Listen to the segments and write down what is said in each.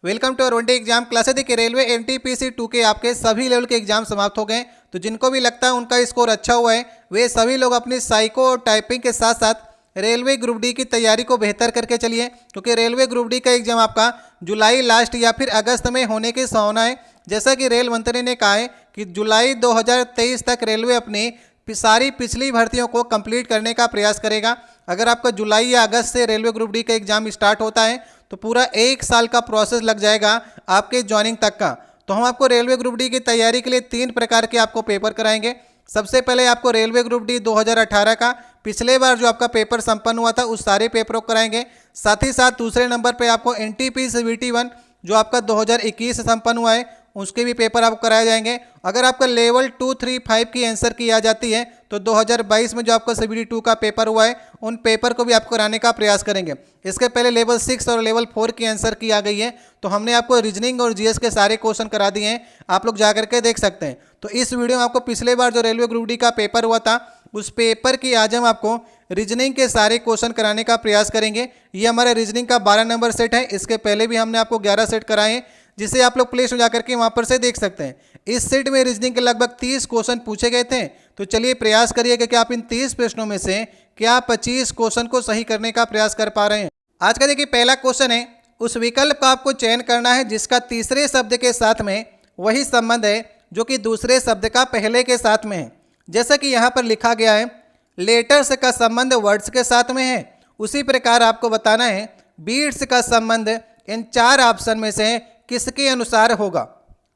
Welcome to one day exam classes. देखिए railway NTPC 2 के आपके सभी लेवल के एग्जाम समाप्त हो गए। तो जिनको भी लगता है उनका स्कोर अच्छा हुआ है वे सभी लोग अपनी साइको और टाइपिंग के साथ साथ रेलवे ग्रुप डी की तैयारी को बेहतर करके चलिए, क्योंकि रेलवे ग्रुप डी का एग्जाम आपका जुलाई लास्ट या फिर अगस्त में होने की संभावना है। जैसा कि रेल मंत्री ने कहा है कि जुलाई 2023 तक रेलवे अपनी सारी पिछली भर्तियों को कंप्लीट करने का प्रयास करेगा। अगर आपका जुलाई या अगस्त से रेलवे ग्रुप डी का एग्जाम स्टार्ट होता है तो पूरा 1 साल का प्रोसेस लग जाएगा आपके ज्वाइनिंग तक का। तो हम आपको रेलवे ग्रुप डी की तैयारी के लिए 3 प्रकार के आपको पेपर कराएंगे। सबसे पहले आपको रेलवे ग्रुप डी 2018 का पिछले बार जो आपका पेपर संपन्न हुआ था उस सारे पेपरों को कराएंगे। साथ ही साथ दूसरे नंबर पे आपको एनटीपीसी VT1 जो आपका 2021 से संपन्न हुआ है उसके भी पेपर आपको कराए जाएंगे। अगर आपका लेवल 2, 3, 5 की आंसर की आ जाती है तो 2022 में जो आपका CBT2 का पेपर हुआ है उन पेपर को भी आपको कराने का प्रयास करेंगे। इसके पहले लेवल 6 और लेवल 4 की आंसर की आ गई है तो हमने आपको रीजनिंग और जीएस के सारे क्वेश्चन करा दिए हैं, आप लोग जा करके देख सकते हैं। तो इस वीडियो में आपको पिछले बार जो रेलवे ग्रुप डी का पेपर हुआ था उस पेपर की आज हम आपको रीजनिंग के सारे क्वेश्चन कराने का प्रयास करेंगे। ये हमारे रीजनिंग का 12 नंबर सेट है। इसके पहले भी हमने आपको 11 सेट कराए हैं जिसे आप लोग प्ले स्टोर जाकर के वहाँ पर से देख सकते हैं। इस सेट में रीजनिंग के लगभग 30 क्वेश्चन पूछे गए थे। तो चलिए प्रयास करिएगा कि आप इन 30 प्रश्नों में से क्या 25 क्वेश्चन को सही करने का प्रयास कर पा रहे हैं। आज का देखिए पहला क्वेश्चन है, उस विकल्प का आपको चयन करना है जिसका तीसरे शब्द के साथ में वही संबंध है जो कि दूसरे शब्द का पहले के साथ में है। जैसा कि यहाँ पर लिखा गया है लेटर्स का संबंध वर्ड्स के साथ में है, उसी प्रकार आपको बताना है बीट्स का संबंध इन 4 ऑप्शन में से किसके अनुसार होगा।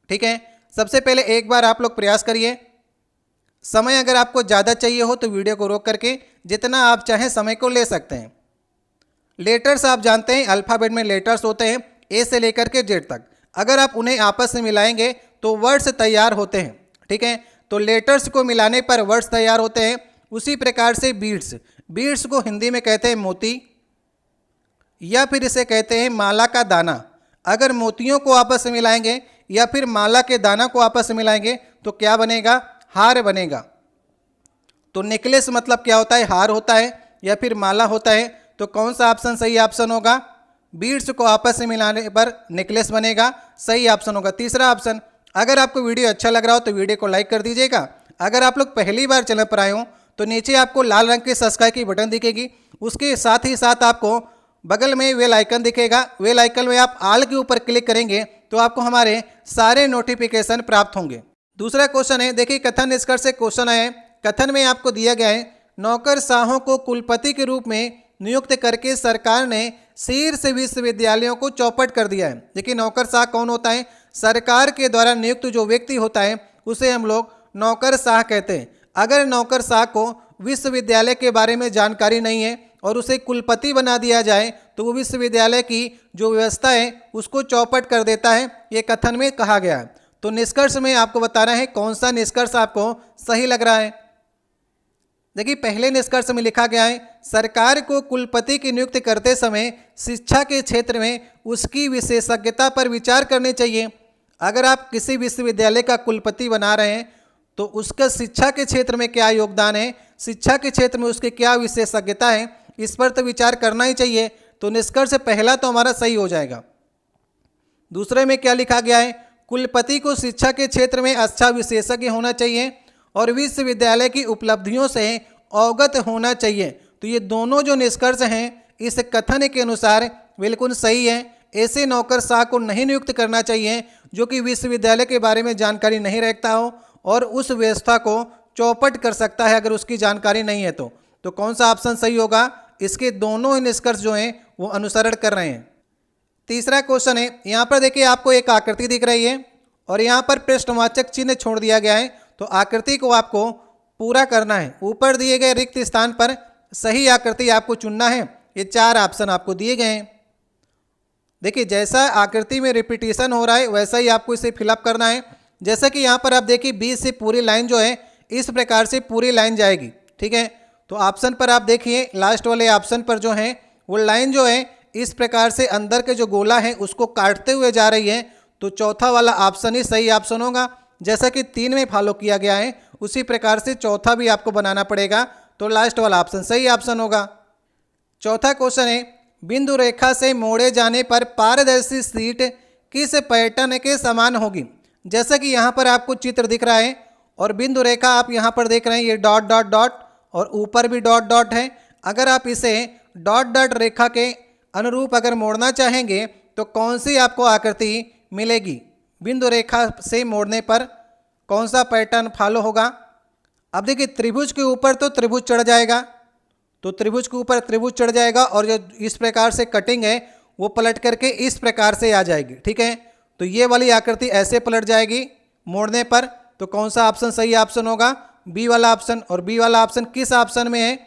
ठीक है, सबसे पहले एक बार आप लोग प्रयास करिए। समय अगर आपको ज़्यादा चाहिए हो तो वीडियो को रोक करके जितना आप चाहें समय को ले सकते हैं। लेटर्स आप जानते हैं अल्फ़ाबेट में लेटर्स होते हैं ए से लेकर के जेड तक। अगर आप उन्हें आपस में मिलाएंगे तो वर्ड्स तैयार होते हैं। ठीक है, तो लेटर्स को मिलाने पर वर्ड्स तैयार होते हैं। उसी प्रकार से बीड्स को हिंदी में कहते हैं मोती या फिर इसे कहते हैं माला का दाना। अगर मोतियों को आपस में मिलाएंगे या फिर माला के दाना को आपस में मिलाएंगे तो क्या बनेगा, हार बनेगा। तो नेकलेस मतलब क्या होता है, हार होता है या फिर माला होता है। तो कौन सा ऑप्शन सही ऑप्शन होगा, बीड्स को आपस में मिलाने पर नेकलेस बनेगा, सही ऑप्शन होगा तीसरा ऑप्शन। अगर आपको वीडियो अच्छा लग रहा हो तो वीडियो को लाइक कर दीजिएगा। अगर आप लोग पहली बार चैनल पर आए हो तो नीचे आपको लाल रंग के सब्सक्राइब की बटन दिखेगी, उसके साथ ही साथ आपको बगल में वेल आइकन दिखेगा। वेल आइकन में आप ऑल के ऊपर क्लिक करेंगे तो आपको हमारे सारे नोटिफिकेशन प्राप्त होंगे। दूसरा क्वेश्चन है, देखिए कथन निष्कर्ष से क्वेश्चन है। कथन में आपको दिया गया है नौकरशाहों को कुलपति के रूप में नियुक्त करके सरकार ने शीर्ष विश्वविद्यालयों को चौपट कर दिया है। देखिए नौकरशाह कौन होता है, सरकार के द्वारा नियुक्त जो व्यक्ति होता है उसे हम लोग नौकरशाह कहते हैं। अगर नौकरशाह को विश्वविद्यालय के बारे में जानकारी नहीं है और उसे कुलपति बना दिया जाए तो वो विश्वविद्यालय की जो व्यवस्था है उसको चौपट कर देता है, ये कथन में कहा गया है। तो निष्कर्ष में आपको बताना है कौन सा निष्कर्ष आपको सही लग रहा है। देखिए पहले निष्कर्ष में लिखा गया है सरकार को कुलपति की नियुक्ति करते समय शिक्षा के क्षेत्र में उसकी विशेषज्ञता पर विचार करनी चाहिए। अगर आप किसी विश्वविद्यालय का कुलपति बना रहे हैं तो उसका शिक्षा के क्षेत्र में क्या योगदान है, शिक्षा के क्षेत्र में उसकी क्या विशेषज्ञता है, इस पर तो विचार करना ही चाहिए। तो निष्कर्ष पहला तो हमारा सही हो जाएगा। दूसरे में क्या लिखा गया है, कुलपति को शिक्षा के क्षेत्र में अच्छा विशेषज्ञ होना चाहिए और विश्वविद्यालय की उपलब्धियों से अवगत होना चाहिए। तो ये दोनों जो निष्कर्ष हैं इस कथन के अनुसार बिल्कुल सही है। ऐसे नौकरशाह को नहीं नियुक्त करना चाहिए जो कि विश्वविद्यालय के बारे में जानकारी नहीं रखता हो और उस व्यवस्था को चौपट कर सकता है अगर उसकी जानकारी नहीं है तो कौन सा ऑप्शन सही होगा, इसके दोनों ही निष्कर्ष जो हैं वो अनुसरण कर रहे हैं। तीसरा क्वेश्चन है, यहाँ पर देखिए आपको एक आकृति दिख रही है और यहाँ पर प्रश्नवाचक चिन्ह छोड़ दिया गया है। तो आकृति को आपको पूरा करना है। ऊपर दिए गए रिक्त स्थान पर सही आकृति आपको चुनना है। ये 4 ऑप्शन आपको दिए गए हैं। देखिए जैसा आकृति में रिपीटिशन हो रहा है वैसा ही आपको इसे फिलअप करना है। जैसा कि यहाँ पर आप देखिए बीच से पूरी लाइन जो है इस प्रकार से पूरी लाइन जाएगी। ठीक है, तो ऑप्शन पर आप देखिए लास्ट वाले ऑप्शन पर जो है वो लाइन जो है इस प्रकार से अंदर के जो गोला है उसको काटते हुए जा रही है। तो चौथा वाला ऑप्शन ही सही ऑप्शन होगा। जैसा कि 3 में फॉलो किया गया है उसी प्रकार से चौथा भी आपको बनाना पड़ेगा। तो लास्ट वाला ऑप्शन सही ऑप्शन होगा। चौथा क्वेश्चन है, बिंदु रेखा से मोड़े जाने पर पारदर्शी शीट किस पैटर्न के समान होगी। जैसा कि यहाँ पर आपको चित्र दिख रहा है और बिंदु रेखा आप यहाँ पर देख रहे हैं, ये डॉट डॉट डॉट और ऊपर भी डॉट डॉट है। अगर आप इसे डॉट डॉट रेखा के अनुरूप अगर मोड़ना चाहेंगे तो कौन सी आपको आकृति मिलेगी, बिंदु रेखा से मोड़ने पर कौन सा पैटर्न फॉलो होगा। अब देखिए त्रिभुज के ऊपर तो त्रिभुज चढ़ जाएगा, तो त्रिभुज के ऊपर त्रिभुज चढ़ जाएगा और जो इस प्रकार से कटिंग है वो पलट करके इस प्रकार से आ जाएगी। ठीक है, तो ये वाली आकृति ऐसे पलट जाएगी मोड़ने पर। तो कौन सा ऑप्शन सही ऑप्शन होगा, बी वाला ऑप्शन। और बी वाला ऑप्शन किस ऑप्शन में है,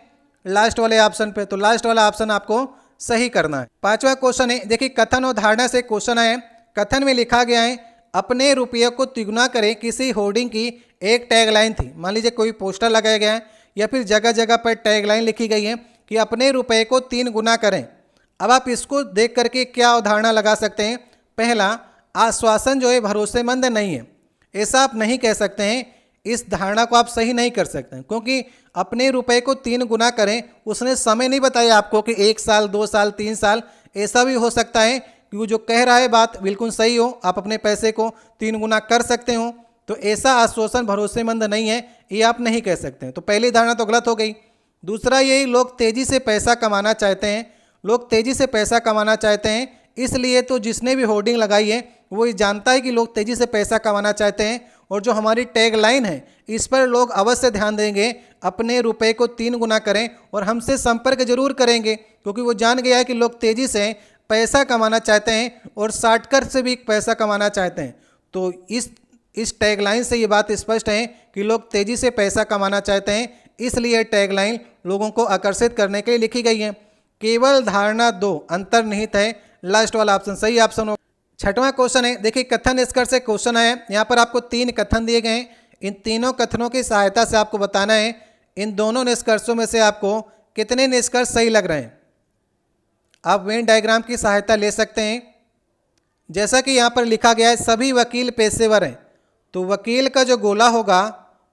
लास्ट वाले ऑप्शन पे। तो लास्ट वाला ऑप्शन आपको सही करना है। पांचवा क्वेश्चन है, देखिए कथन और धारणा से क्वेश्चन है। कथन में लिखा गया है अपने रुपये को तिगुना करें किसी होर्डिंग की एक टैगलाइन थी। मान लीजिए कोई पोस्टर लगाया गया है या फिर जगह जगह पर टैगलाइन लिखी गई है कि अपने रुपये को 3 गुना करें। अब आप इसको देख करके क्या उदाहरण लगा सकते हैं। पहला, आश्वासन जो है भरोसेमंद नहीं है, ऐसा आप नहीं कह सकते हैं। इस धारणा को आप सही नहीं कर सकते हैं क्योंकि अपने रुपए को 3 गुना करें, उसने समय नहीं बताया आपको कि 1 साल 2 साल 3 साल। ऐसा भी हो सकता है कि वो जो कह रहा है बात बिल्कुल सही हो, आप अपने पैसे को 3 गुना कर सकते हो। तो ऐसा आश्वासन भरोसेमंद नहीं है, ये आप नहीं कह सकते हैं। तो पहली धारणा तो गलत हो गई। दूसरा, यही लोग तेज़ी से पैसा कमाना चाहते हैं। लोग तेज़ी से पैसा कमाना चाहते हैं, इसलिए तो जिसने भी होर्डिंग लगाई है वो ये जानता है कि लोग तेज़ी से पैसा कमाना चाहते हैं। और जो हमारी टैग लाइन है इस पर लोग अवश्य ध्यान देंगे, अपने रुपए को 3 गुना करें और हमसे संपर्क जरूर करेंगे क्योंकि वो जान गया है कि लोग तेज़ी से पैसा कमाना चाहते हैं और शॉर्टकट से भी पैसा कमाना चाहते हैं। तो इस टैग लाइन से ये बात स्पष्ट है कि लोग तेज़ी से पैसा कमाना चाहते हैं, इसलिए टैग लाइन लोगों को आकर्षित करने के लिए लिखी गई है। केवल धारणा 2 अंतर्निहित है, लास्ट वाला ऑप्शन सही ऑप्शन हो। छठवां क्वेश्चन है, देखिए कथन निष्कर्ष से क्वेश्चन है। यहाँ पर आपको 3 कथन दिए गए हैं। इन तीनों कथनों की सहायता से आपको बताना है इन दोनों निष्कर्षों में से आपको कितने निष्कर्ष सही लग रहे हैं। आप वेन डायग्राम की सहायता ले सकते हैं। जैसा कि यहाँ पर लिखा गया है सभी वकील पेशेवर हैं, तो वकील का जो गोला होगा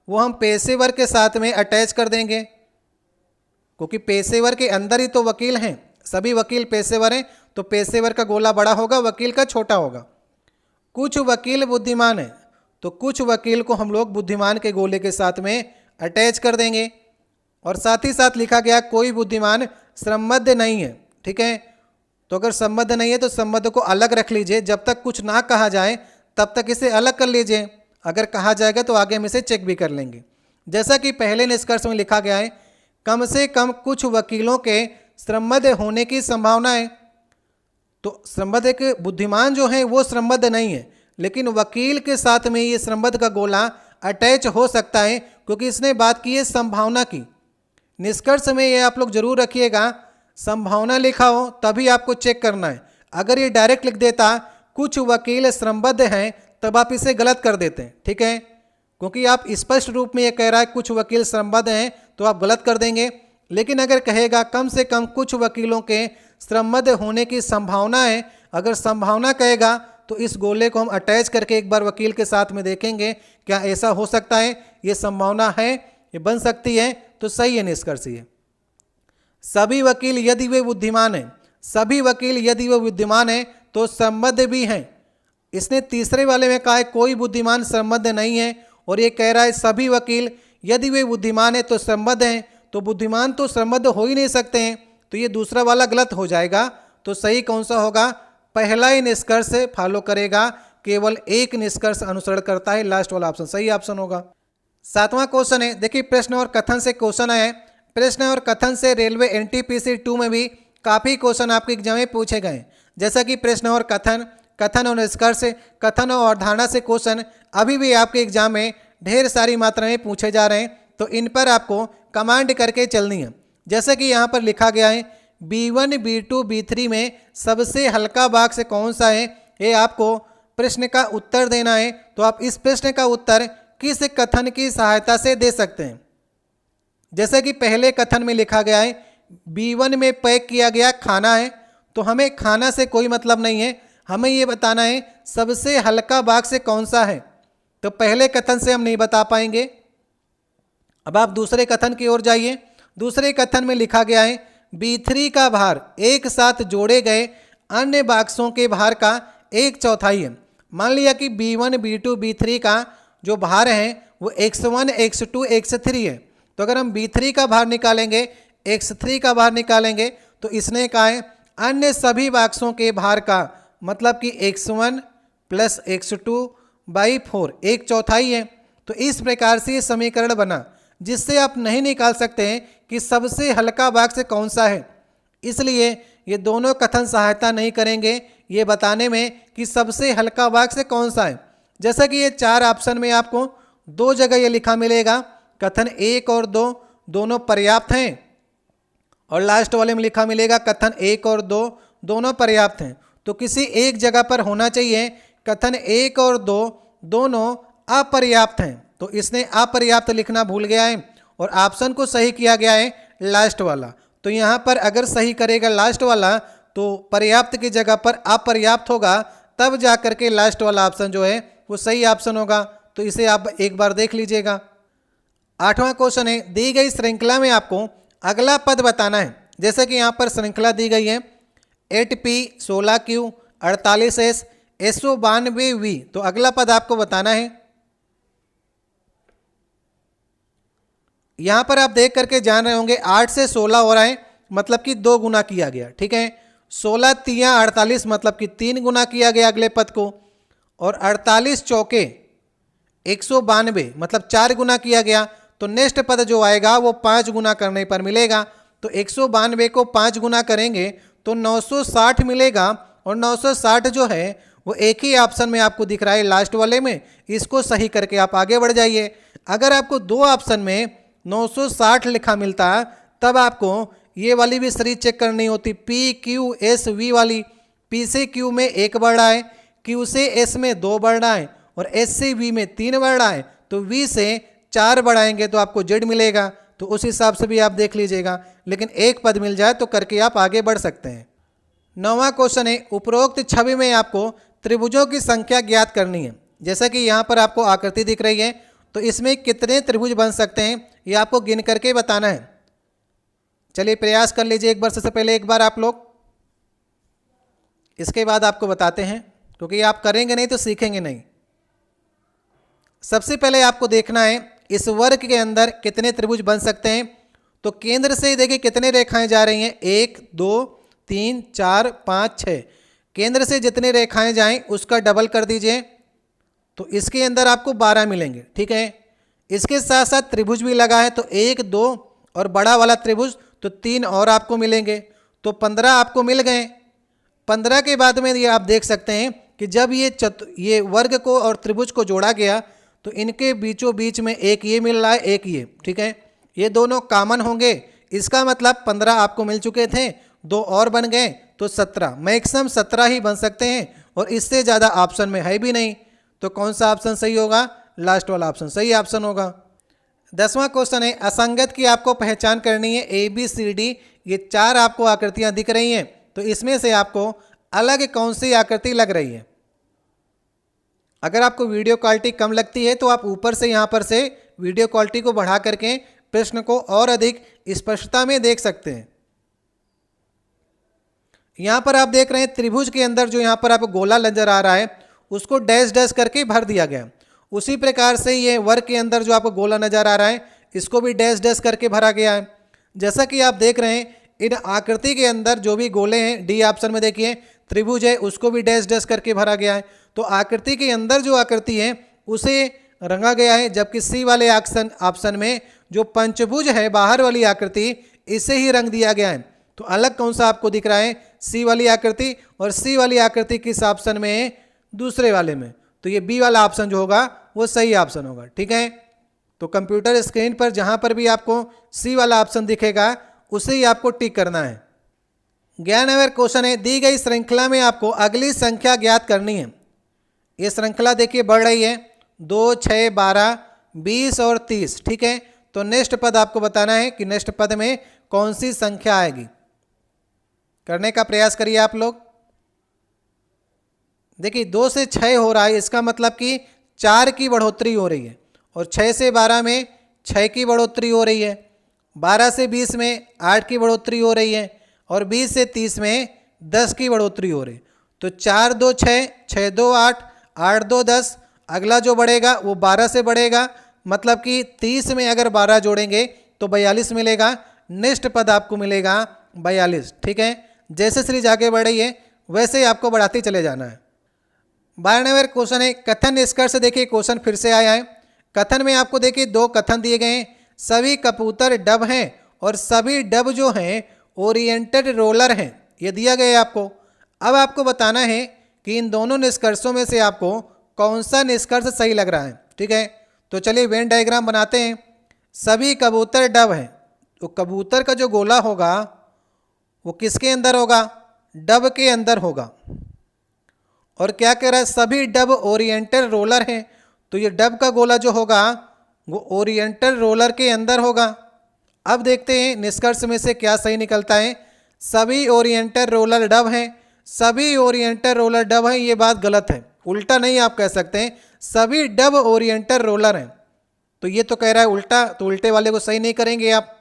वो हम पेशेवर के साथ में अटैच कर देंगे क्योंकि पेशेवर के अंदर ही तो वकील हैं। सभी वकील पेशेवर हैं तो पेशेवर का गोला बड़ा होगा, वकील का छोटा होगा। कुछ वकील बुद्धिमान हैं तो कुछ वकील को हम लोग बुद्धिमान के गोले के साथ में अटैच कर देंगे। और साथ ही साथ लिखा गया कोई बुद्धिमान श्रमबद्ध नहीं है। ठीक है, तो अगर संबद्ध नहीं है तो संबद्ध को अलग रख लीजिए, जब तक कुछ ना कहा जाए तब तक इसे अलग कर लीजिए। अगर कहा जाएगा तो आगे हम इसे चेक भी कर लेंगे। जैसा कि पहले निष्कर्ष में लिखा गया है कम से कम कुछ वकीलों के श्रमबद्ध होने की संभावना है। तो श्रमबद्ध एक बुद्धिमान जो है वो श्रमबद्ध नहीं है, लेकिन वकील के साथ में ये श्रमबद्ध का गोला अटैच हो सकता है क्योंकि इसने बात की है संभावना की। निष्कर्ष में ये आप लोग जरूर रखिएगा, संभावना लिखा हो तभी आपको चेक करना है। अगर ये डायरेक्ट लिख देता कुछ वकील श्रमबद्ध हैं तब आप इसे गलत कर देते हैं। ठीक है, क्योंकि आप स्पष्ट रूप में ये कह रहा है कुछ वकील श्रमबद्ध हैं तो आप गलत कर देंगे। लेकिन अगर कहेगा कम से कम कुछ वकीलों के श्रमबद्ध होने की संभावना है, अगर संभावना कहेगा तो इस गोले को हम अटैच करके एक बार वकील के साथ में देखेंगे क्या ऐसा हो सकता है, ये संभावना है, ये बन सकती है, तो सही है निष्कर्ष ये। सभी वकील यदि वे बुद्धिमान हैं, सभी वकील यदि वे बुद्धिमान हैं तो संबद्ध भी हैं। इसने तीसरे वाले में कहा है कोई बुद्धिमान संबद्ध नहीं है और ये कह रहा है सभी वकील यदि वे बुद्धिमान है तो संबद्ध हैं। तो बुद्धिमान तो संबद्ध हो ही नहीं सकते हैं, तो ये दूसरा वाला गलत हो जाएगा। तो सही कौन सा होगा, पहला ही निष्कर्ष फॉलो करेगा, केवल एक निष्कर्ष अनुसरण करता है, लास्ट वाला ऑप्शन सही ऑप्शन होगा। 7वां क्वेश्चन है, देखिए प्रश्न और कथन से क्वेश्चन है। प्रश्न और कथन से रेलवे एनटीपीसी 2 में भी काफ़ी क्वेश्चन आपके एग्जाम में पूछे गए, जैसा कि प्रश्न और कथन, कथन और निष्कर्ष, कथन और अवधारणा से क्वेश्चन अभी भी आपके एग्जाम में ढेर सारी मात्रा में पूछे जा रहे हैं। तो इन पर आपको कमांड करके चलनी है। जैसा कि यहाँ पर लिखा गया है B1, B2, B3 में सबसे हल्का बाक्स कौन सा है, ये आपको प्रश्न का उत्तर देना है। तो आप इस प्रश्न का उत्तर किस कथन की सहायता से दे सकते हैं। जैसे कि पहले कथन में लिखा गया है B1 में पैक किया गया खाना है, तो हमें खाना से कोई मतलब नहीं है, हमें ये बताना है सबसे हल्का बाक्स कौन सा है। तो पहले कथन से हम नहीं बता पाएंगे। अब आप दूसरे कथन की ओर जाइए। दूसरे कथन में लिखा गया है B3 का भार एक साथ जोड़े गए अन्य बाक्सों के भार का 1/4 है। मान लिया कि B1 B2 B3 का जो भार है वो x1 x2 x3 है। तो अगर हम B3 का भार निकालेंगे, x3 का भार निकालेंगे, तो इसने कहा है अन्य सभी बाक्सों के भार का, मतलब कि x1 प्लस x2 बाई 4 1/4 है। तो इस प्रकार से ये समीकरण बना, जिससे आप नहीं निकाल सकते हैं कि सबसे हल्का बाक्स कौन सा है। इसलिए ये दोनों कथन सहायता नहीं करेंगे ये बताने में कि सबसे हल्का बाक्स कौन सा है। जैसा कि ये 4 ऑप्शन में आपको 2 जगह ये लिखा मिलेगा, कथन 1 और 2 दोनों पर्याप्त हैं, और लास्ट वाले में लिखा मिलेगा कथन 1 और 2 दोनों पर्याप्त हैं। तो किसी एक जगह पर होना चाहिए कथन 1 और 2 दोनों अपर्याप्त हैं। तो इसने अपर्याप्त लिखना भूल गया है और ऑप्शन को सही किया गया है लास्ट वाला। तो यहाँ पर अगर सही करेगा लास्ट वाला तो पर्याप्त की जगह पर अपर्याप्त होगा, तब जा करके लास्ट वाला ऑप्शन जो है वो सही ऑप्शन होगा। तो इसे आप एक बार देख लीजिएगा। 8वां क्वेश्चन है, दी गई श्रृंखला में आपको अगला पद बताना है। जैसे कि यहाँ पर श्रृंखला दी गई है 8P 16Q 48S SO92V। तो अगला पद आपको बताना है। यहाँ पर आप देख करके जान रहे होंगे 8 से 16 हो रहा है, मतलब कि 2 गुना किया गया, ठीक है। 16 तियां 48 मतलब कि 3 गुना किया गया अगले पद को, और 48 चौके 192 मतलब 4 गुना किया गया। तो नेक्स्ट पद जो आएगा वो 5 गुना करने पर मिलेगा। तो 192 को 5 गुना करेंगे तो 960 मिलेगा, और 960 जो है वो एक ही ऑप्शन में आपको दिख रहा है लास्ट वाले में। इसको सही करके आप आगे बढ़ जाइए। अगर आपको 2 ऑप्शन में 960 लिखा मिलता तब आपको ये वाली भी सीरीज चेक करनी होती, PQSV वाली। P से Q में 1 बढ़ रहा है, Q से S में 2 बढ़ रहा है, और S से V में 3 बढ़ रहा है। तो V से 4 बढ़ाएंगे तो आपको Z मिलेगा। तो उस हिसाब से भी आप देख लीजिएगा, लेकिन एक पद मिल जाए तो करके आप आगे बढ़ सकते हैं। 9वां क्वेश्चन है, उपरोक्त छवि में आपको त्रिभुजों की संख्या ज्ञात करनी है। जैसा कि यहाँ पर आपको आकृति दिख रही है, तो इसमें कितने त्रिभुज बन सकते हैं ये आपको गिन करके बताना है। चलिए प्रयास कर लीजिए एक बार, सबसे पहले एक बार आप लोग, इसके बाद आपको बताते हैं, क्योंकि आप करेंगे नहीं तो सीखेंगे नहीं। सबसे पहले आपको देखना है इस वर्ग के अंदर कितने त्रिभुज बन सकते हैं। तो केंद्र से देखिए कितने रेखाएं जा रही हैं, 1 2 3 4 5 6। केंद्र से जितने रेखाएं जाएं उसका डबल कर दीजिए, तो इसके अंदर आपको 12 मिलेंगे, ठीक है। इसके साथ साथ त्रिभुज भी लगा है, तो 1 2 और बड़ा वाला त्रिभुज तो 3 और आपको मिलेंगे, तो 15 आपको मिल गए। 15 के बाद में ये आप देख सकते हैं कि जब ये वर्ग को और त्रिभुज को जोड़ा गया तो इनके बीचों बीच में एक ये मिल रहा है, एक ये, ठीक है। ये दोनों कॉमन होंगे, इसका मतलब 15 आपको मिल चुके थे, 2 और बन गए तो 17। मैक्सिमम 17 ही बन सकते हैं, और इससे ज़्यादा ऑप्शन में है भी नहीं। तो कौन सा ऑप्शन सही होगा? लास्ट वाला ऑप्शन सही ऑप्शन होगा। 10वां क्वेश्चन है, असंगत की आपको पहचान करनी है। ABCD ये 4 आपको आकृतियां दिख रही हैं, तो इसमें से आपको अलग कौन सी आकृति लग रही है। अगर आपको वीडियो क्वालिटी कम लगती है तो आप ऊपर से यहाँ पर से वीडियो क्वालिटी को बढ़ा करके प्रश्न को और अधिक स्पष्टता में देख सकते हैं। यहाँ पर आप देख रहे हैं त्रिभुज के अंदर जो यहाँ पर आपको गोला नजर आ रहा है उसको डैश डैश करके भर दिया गया। उसी प्रकार से ये वर्ग के अंदर जो आपको गोला नजर आ रहा है इसको भी डैश डैश करके भरा गया है। जैसा कि आप देख रहे हैं इन आकृति के अंदर जो भी गोले हैं, डी ऑप्शन में देखिए त्रिभुज है, उसको भी डैश डैश करके भरा गया है। तो आकृति के अंदर जो आकृति है उसे रंगा गया है, जबकि सी वाले ऑप्शन में जो पंचभुज है बाहर वाली आकृति इसे ही रंग दिया गया है। तो अलग कौन सा आपको दिख रहा है? सी वाली आकृति, और सी वाली आकृति किस ऑप्शन में है? दूसरे वाले में। तो ये बी वाला ऑप्शन जो होगा वो सही ऑप्शन होगा, ठीक है। तो कंप्यूटर स्क्रीन पर जहां पर भी आपको सी वाला ऑप्शन दिखेगा उसे ही आपको टिक करना है। 11वां क्वेश्चन है, दी गई श्रृंखला में आपको अगली संख्या ज्ञात करनी है। ये श्रृंखला देखिए बढ़ रही है, 2 6 12 20 और 30, ठीक है। तो नेक्स्ट पद आपको बताना है कि नेक्स्ट पद में कौन सी संख्या आएगी। करने का प्रयास करिए आप लोग। देखिए 2 से 6 हो रहा है, इसका मतलब कि 4 की बढ़ोतरी हो रही है, और 6 से 12 में 6 की बढ़ोतरी हो रही है, 12 से 20 में 8 की बढ़ोतरी हो रही है, और 20 से 30 में 10 की बढ़ोतरी हो रही है। तो 4 2 6, 6 2 8, 8 2 10, अगला जो बढ़ेगा वो 12 से बढ़ेगा, मतलब कि 30 में अगर 12 जोड़ेंगे तो 42 मिलेगा। नेक्स्ट पद आपको मिलेगा 42। ठीक है, जैसे सीरीज आगे बढ़ रही है वैसे ही आपको बढ़ाते चले जाना है। 12 नंबर क्वेश्चन है कथन निष्कर्ष। देखिए क्वेश्चन फिर से आया है। कथन में आपको देखिए 2 कथन दिए गए हैं। सभी कबूतर डब हैं और सभी डब जो हैं ओरिएंटेड रोलर हैं, ये दिया गया है आपको। अब आपको बताना है कि इन दोनों निष्कर्षों में से आपको कौन सा निष्कर्ष सही लग रहा है। ठीक है, तो चलिए वेन डायग्राम बनाते हैं। सभी कबूतर डब हैं, तो कबूतर का जो गोला होगा वो किसके अंदर होगा? डब के अंदर होगा। और क्या कह रहा है? सभी डब ओरिएंटेड रोलर हैं, तो ये डब का गोला जो होगा वो ओरिएंटेड रोलर के अंदर होगा। अब देखते हैं निष्कर्ष में से क्या सही निकलता है। सभी ओरिएंटेड रोलर डब हैं, सभी ओरिएंटेड रोलर डब हैं, ये बात गलत है। उल्टा नहीं आप कह सकते हैं, सभी डब ओरिएंटेड रोलर हैं, तो ये तो कह रहा है उल्टा, तो उल्टे वाले को सही नहीं करेंगे आप।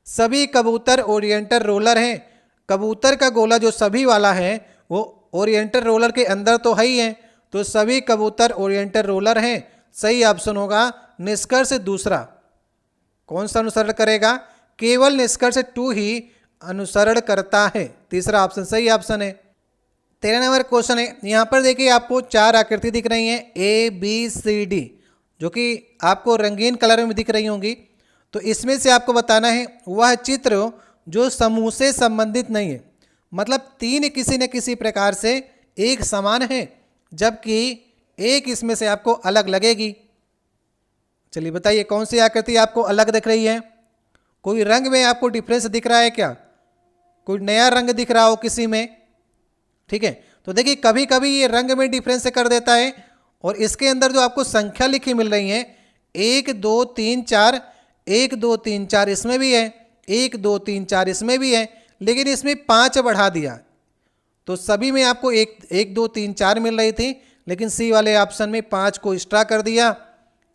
सभी कबूतर ओरिएंटेड रोलर हैं, कबूतर का गोला जो सभी वाला है वो ओरिएंटेड रोलर के अंदर तो है ही है, तो सभी कबूतर ओरिएंटेड रोलर हैं। सही ऑप्शन होगा निष्कर्ष दूसरा। कौन सा अनुसरण करेगा? केवल निष्कर्ष 2 ही अनुसरण करता है। तीसरा ऑप्शन सही ऑप्शन है। 13 नंबर क्वेश्चन है। यहाँ पर देखिए आपको 4 आकृति दिख रही हैं ABCD, जो कि आपको रंगीन कलर में दिख रही होंगी। तो इसमें से आपको बताना है वह चित्र जो समूह से संबंधित नहीं है, मतलब 3 किसी न किसी प्रकार से एक समान है जबकि एक इसमें से आपको अलग लगेगी। चलिए बताइए कौन सी आकृति आपको अलग दिख रही है? कोई रंग में आपको डिफरेंस दिख रहा है क्या? कोई नया रंग दिख रहा हो किसी में? ठीक है, तो देखिए कभी कभी ये रंग में डिफरेंस कर देता है और इसके अंदर जो आपको संख्या लिखी मिल रही है 1 2 3 4, 1 2 3 4 इसमें भी है, 1 2 3 4 इसमें भी है, लेकिन इसमें 5 बढ़ा दिया। तो सभी में आपको 1 2 3 4 मिल रही थी, लेकिन सी वाले ऑप्शन में 5 को एक्स्ट्रा कर दिया,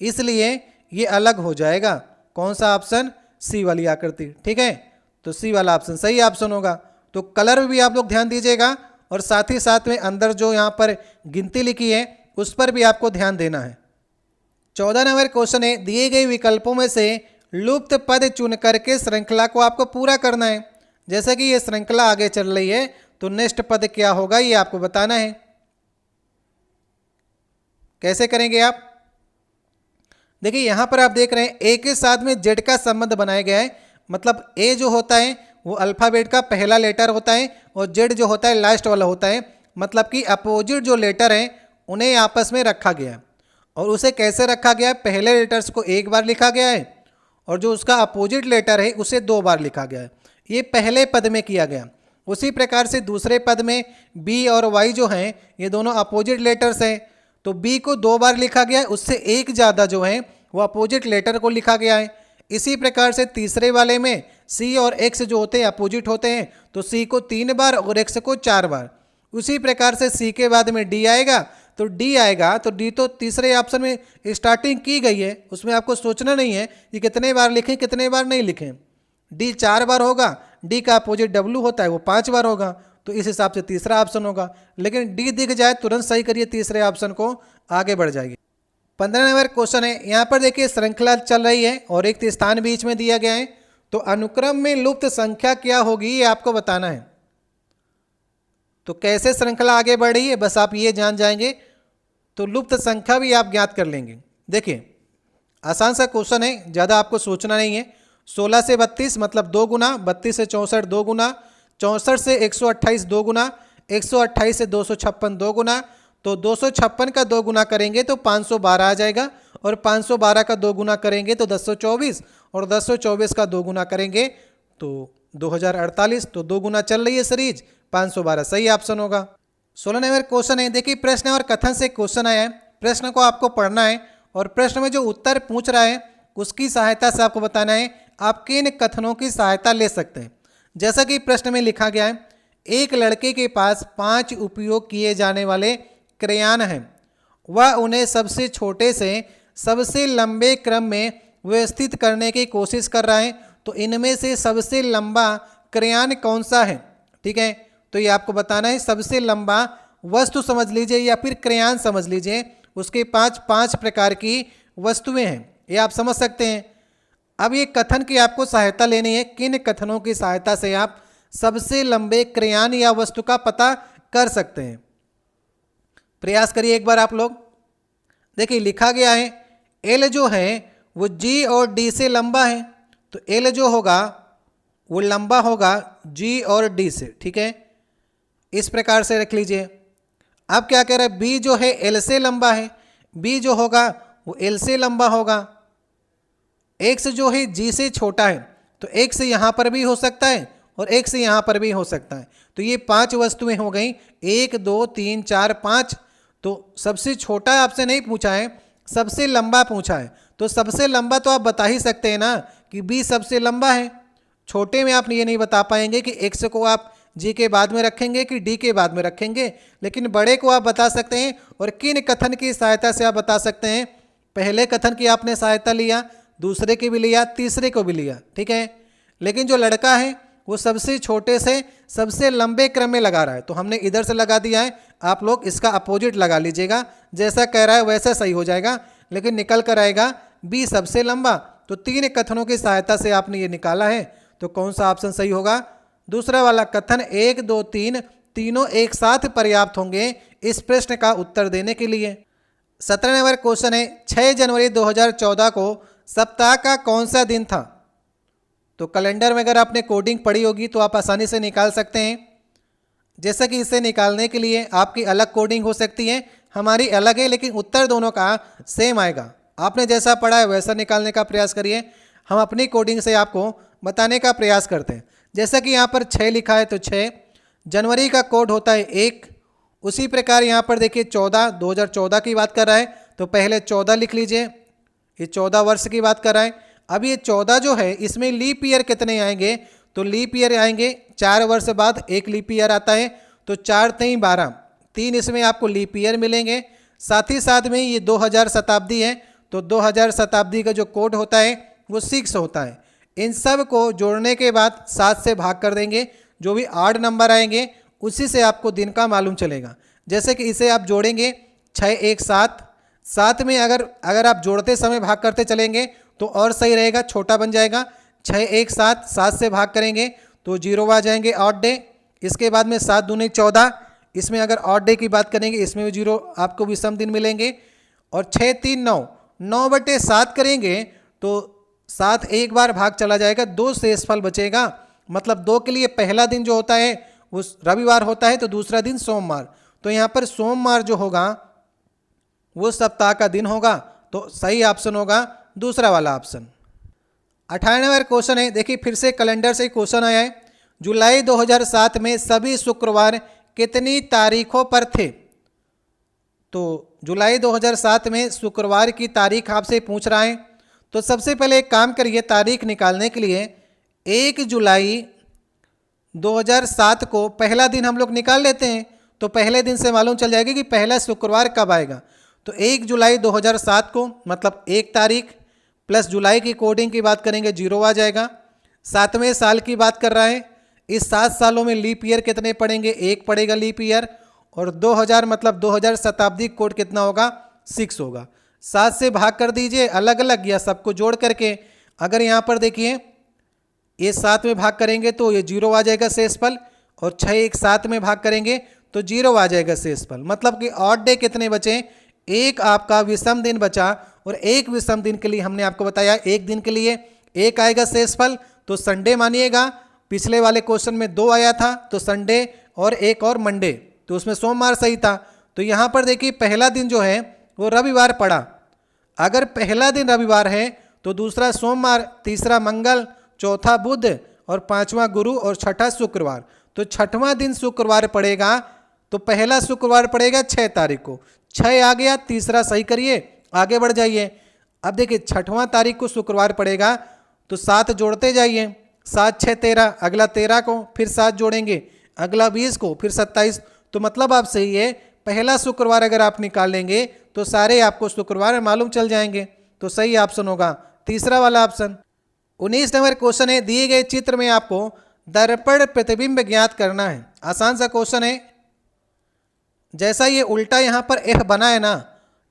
इसलिए ये अलग हो जाएगा। कौन सा ऑप्शन? सी वाली आकृति। ठीक है, तो सी वाला ऑप्शन सही ऑप्शन होगा। तो कलर में भी आप लोग ध्यान दीजिएगा और साथ ही साथ में अंदर जो यहाँ पर गिनती लिखी है उस पर भी आपको ध्यान देना है। 14 नंबर क्वेश्चन है। दिए गए विकल्पों में से लुप्त पद चुन करके श्रृंखला को आपको पूरा करना है। जैसे कि ये श्रृंखला आगे चल रही है तो नेक्स्ट पद क्या होगा ये आपको बताना है। कैसे करेंगे आप? देखिए यहाँ पर आप देख रहे हैं ए के साथ में जेड का संबंध बनाया गया है, मतलब ए जो होता है वो अल्फ़ाबेट का पहला लेटर होता है और जेड जो होता है लास्ट वाला होता है, मतलब कि अपोजिट जो लेटर हैं उन्हें आपस में रखा गया है। और उसे कैसे रखा गया है? पहले लेटर्स को एक बार लिखा गया है और जो उसका अपोजिट लेटर है उसे 2 बार लिखा गया है। ये पहले पद में किया गया। उसी प्रकार से दूसरे पद में बी और वाई जो हैं ये दोनों अपोजिट लेटर्स हैं, तो बी को 2 बार लिखा गया है, उससे एक ज़्यादा जो है वो अपोजिट लेटर को लिखा गया है। इसी प्रकार से तीसरे वाले में सी और एक्स जो होते हैं अपोजिट होते हैं, तो सी को 3 बार और एक्स को 4 बार। उसी प्रकार से सी के बाद में डी आएगा तो डी आएगा, तो डी तो तीसरे ऑप्शन में स्टार्टिंग की गई है, उसमें आपको सोचना नहीं है कि कितने बार लिखें कितने बार नहीं लिखें। डी 4 बार होगा, डी का अपोजिट डब्ल्यू होता है वो 5 बार होगा, तो इस हिसाब से तीसरा ऑप्शन होगा। लेकिन डी दिख जाए तुरंत सही करिए, तीसरे ऑप्शन को आगे बढ़ जाएगी। 15 नंबर क्वेश्चन है। यहाँ पर देखिए श्रृंखला चल रही है और एक स्थान बीच में दिया गया है, तो अनुक्रम में लुप्त संख्या क्या होगी ये आपको बताना है। तो कैसे श्रृंखला आगे बढ़ रही है बस आप ये जान जाएंगे तो लुप्त संख्या भी आप ज्ञात कर लेंगे। देखिए आसान सा क्वेश्चन है, ज़्यादा आपको सोचना नहीं है। 16 से 32 मतलब 2 गुना, 32 से 64 2 गुना, 64 से 128 2 गुना, 128 से 256 2 गुना, तो 256 का 2 गुना करेंगे तो 512 आ जाएगा और 512 का 2 गुना करेंगे तो 1024 और 1024 का 2 गुना करेंगे तो 2048। तो 2 गुना चल रही है सीरीज, 512 सही ऑप्शन होगा। 16 नंबर क्वेश्चन है। देखिए प्रश्न और कथन से क्वेश्चन आया है, प्रश्न को आपको पढ़ना है और प्रश्न में जो उत्तर पूछ रहा है उसकी सहायता से आपको बताना है आप किन कथनों की सहायता ले सकते हैं। जैसा कि प्रश्न में लिखा गया है, एक लड़के के पास 5 उपयोग किए जाने वाले क्रेयान हैं, वह उन्हें सबसे छोटे से सबसे लंबे क्रम में व्यवस्थित करने की कोशिश कर रहा है, तो इनमें से सबसे लंबा क्रेयान कौन सा है। ठीक है, तो ये आपको बताना है सबसे लंबा वस्तु समझ लीजिए या फिर क्रेयान समझ लीजिए, उसके पांच प्रकार की वस्तुएं हैं, ये आप समझ सकते हैं। अब ये कथन की आपको सहायता लेनी है, किन कथनों की सहायता से आप सबसे लंबे क्रेयान या वस्तु का पता कर सकते हैं। प्रयास करिए एक बार आप लोग। देखिए लिखा गया है एल जो है वो जी और डी से लंबा है, तो एल जो होगा वो लंबा होगा जी और डी से, ठीक है, इस प्रकार से रख लीजिए। अब क्या कह रहा है, बी जो है एल से लंबा है, बी जो होगा वो एल से लंबा होगा। एक्स जो है जी से छोटा है, तो एक्स यहाँ पर भी हो सकता है और एक्स यहाँ पर भी हो सकता है। तो ये 5 वस्तुएं हो गई, 1 2 3 4 5। तो सबसे छोटा आपसे नहीं पूछा है, सबसे लंबा पूछा है। तो सबसे लंबा तो आप बता ही सकते हैं ना कि बी सबसे लंबा है। छोटे में आप ये नहीं बता पाएंगे कि एक्स को आप जी के बाद में रखेंगे कि डी के बाद में रखेंगे, लेकिन बड़े को आप बता सकते हैं। और किन कथन की सहायता से आप बता सकते हैं, पहले कथन की आपने सहायता लिया, दूसरे की भी लिया, तीसरे को भी लिया, ठीक है। लेकिन जो लड़का है वो सबसे छोटे से सबसे लंबे क्रम में लगा रहा है, तो हमने इधर से लगा दिया है। आप लोग इसका अपोजिट लगा लीजिएगा, जैसा कह रहा है वैसा सही हो जाएगा, लेकिन निकल कर आएगा बी सबसे लंबा। तो 3 कथनों की सहायता से आपने ये निकाला है, तो कौन सा ऑप्शन सही होगा, दूसरा वाला कथन 1 2 3 तीनों एक साथ पर्याप्त होंगे इस प्रश्न का उत्तर देने के लिए। 17 नंबर क्वेश्चन है 6 जनवरी 2014 को सप्ताह का कौन सा दिन था। तो कैलेंडर में अगर आपने कोडिंग पढ़ी होगी तो आप आसानी से निकाल सकते हैं। जैसे कि इसे निकालने के लिए आपकी अलग कोडिंग हो सकती है, हमारी अलग है, लेकिन उत्तर दोनों का सेम आएगा। आपने जैसा पढ़ा है वैसा निकालने का प्रयास करिए, हम अपनी कोडिंग से आपको बताने का प्रयास करते हैं। जैसा कि यहाँ पर 6 लिखा है तो 6 जनवरी का कोड होता है 1। उसी प्रकार यहाँ पर देखिए 14 2014 की बात कर रहा है, तो पहले 14 लिख लीजिए, ये 14 वर्ष की बात कर रहा है। अब ये 14 जो है इसमें लीप ईयर कितने आएंगे, तो लीप ईयर आएंगे 4 वर्ष बाद एक लीप ईयर आता है, तो 4 3 12 3 इसमें आपको लीप ईयर मिलेंगे। साथ ही साथ में ये 2000 शताब्दी है, तो 2000 शताब्दी का जो कोड होता है वो 6 होता है। इन सब को जोड़ने के बाद 7 से भाग कर देंगे, जो भी 8 नंबर आएंगे उसी से आपको दिन का मालूम चलेगा। जैसे कि इसे आप जोड़ेंगे 6 1 7, 7 में अगर आप जोड़ते समय भाग करते चलेंगे तो और सही रहेगा, छोटा बन जाएगा। 6 1 7, 7 से भाग करेंगे तो 0 आ जाएंगे, ऑड डे। इसके बाद में 7 दूनी 14, इसमें अगर ऑड डे की बात करेंगे इसमें भी 0 आपको विषम दिन मिलेंगे। और 6 3 9, 9/7 करेंगे तो 7 एक बार भाग चला जाएगा, 2 शेषफल बचेगा। मतलब 2 के लिए पहला दिन जो होता है वो रविवार होता है, तो दूसरा दिन सोमवार। तो यहाँ पर सोमवार जो होगा वो सप्ताह का दिन होगा, तो सही ऑप्शन होगा दूसरा वाला ऑप्शन। 18 नंबर क्वेश्चन है, देखिए फिर से कैलेंडर से क्वेश्चन आया है, जुलाई 2007 में सभी शुक्रवार कितनी तारीखों पर थे। तो जुलाई 2007 में शुक्रवार की तारीख आपसे पूछ रहा है। तो सबसे पहले एक काम करिए, तारीख निकालने के लिए 1 जुलाई 2007 को पहला दिन हम लोग निकाल लेते हैं, तो पहले दिन से मालूम चल जाएगा कि पहला शुक्रवार कब आएगा। तो 1 जुलाई 2007 को मतलब 1 तारीख प्लस जुलाई की कोडिंग की बात करेंगे 0 आ जाएगा। 7वें साल की बात कर रहा है, इस 7 सालों में लीप ईयर कितने पड़ेंगे, 1 पड़ेगा लीप ईयर। और 2000 मतलब 2000 शताब्दी कोड कितना होगा, 6 होगा। 7 से भाग कर दीजिए अलग अलग या सबको जोड़ करके। अगर यहाँ पर देखिए ये 7 में भाग करेंगे तो ये 0 आ जाएगा शेषफल, और 6 1 7 में भाग करेंगे तो 0 आ जाएगा शेषफल। मतलब कि ऑड डे कितने बचे, एक आपका विषम दिन बचा। और एक विषम दिन के लिए हमने आपको बताया एक दिन के लिए 1 आएगा शेषफल, तो संडे मानिएगा। पिछले वाले क्वेश्चन में 2 आया था, तो संडे और एक और मंडे, तो उसमें सोमवार सही था। तो यहाँ पर देखिए पहला दिन जो है वो रविवार पड़ा। अगर पहला दिन रविवार है तो दूसरा सोमवार, तीसरा मंगल, चौथा बुध और 5वां गुरु और 6ठा शुक्रवार। तो 6वां दिन शुक्रवार पड़ेगा, तो पहला शुक्रवार पड़ेगा 6 तारीख को। 6 आ गया, तीसरा सही करिए, आगे बढ़ जाइए। अब देखिए 6वां तारीख को शुक्रवार पड़ेगा, तो 7 जोड़ते जाइए, 7 6 13, अगला 13 को फिर 7 जोड़ेंगे, अगला 20 को फिर 27। तो मतलब आप सही है, पहला शुक्रवार अगर आप निकाल लेंगे तो सारे आपको शुक्रवार मालूम चल जाएंगे। तो सही ऑप्शन होगा तीसरा वाला ऑप्शन। 19 नंबर क्वेश्चन है, दिए गए चित्र में आपको दर्पण प्रतिबिंब ज्ञात करना है। आसान सा क्वेश्चन है। जैसा ये उल्टा यहाँ पर एफ बना है ना,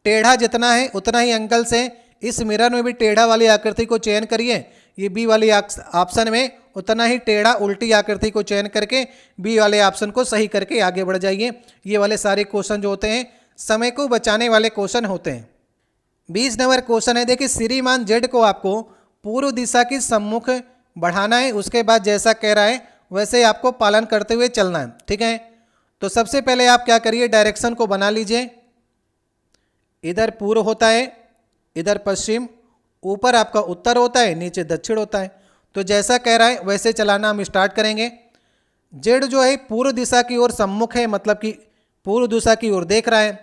टेढ़ा जितना है उतना ही एंगल से इस मिरर में भी टेढ़ा वाली आकृति को चयन करिए। ये बी वाली ऑप्शन में उतना ही टेढ़ा उल्टी आकृति को चयन करके बी वाले ऑप्शन को सही करके आगे बढ़ जाइए। ये वाले सारे क्वेश्चन जो होते हैं समय को बचाने वाले क्वेश्चन होते हैं। 20 नंबर क्वेश्चन है, देखिए श्रीमान जेड को आपको पूर्व दिशा की सम्मुख बढ़ाना है, उसके बाद जैसा कह रहा है वैसे आपको पालन करते हुए चलना है। ठीक है, तो सबसे पहले आप क्या करिए, डायरेक्शन को बना लीजिए। इधर पूर्व होता है, इधर पश्चिम, ऊपर आपका उत्तर होता है, नीचे दक्षिण होता है। तो जैसा कह रहा है वैसे चलाना हम स्टार्ट करेंगे। जेड जो है पूर्व दिशा की ओर सम्मुख है, मतलब कि पूर्व दिशा की ओर देख रहा है।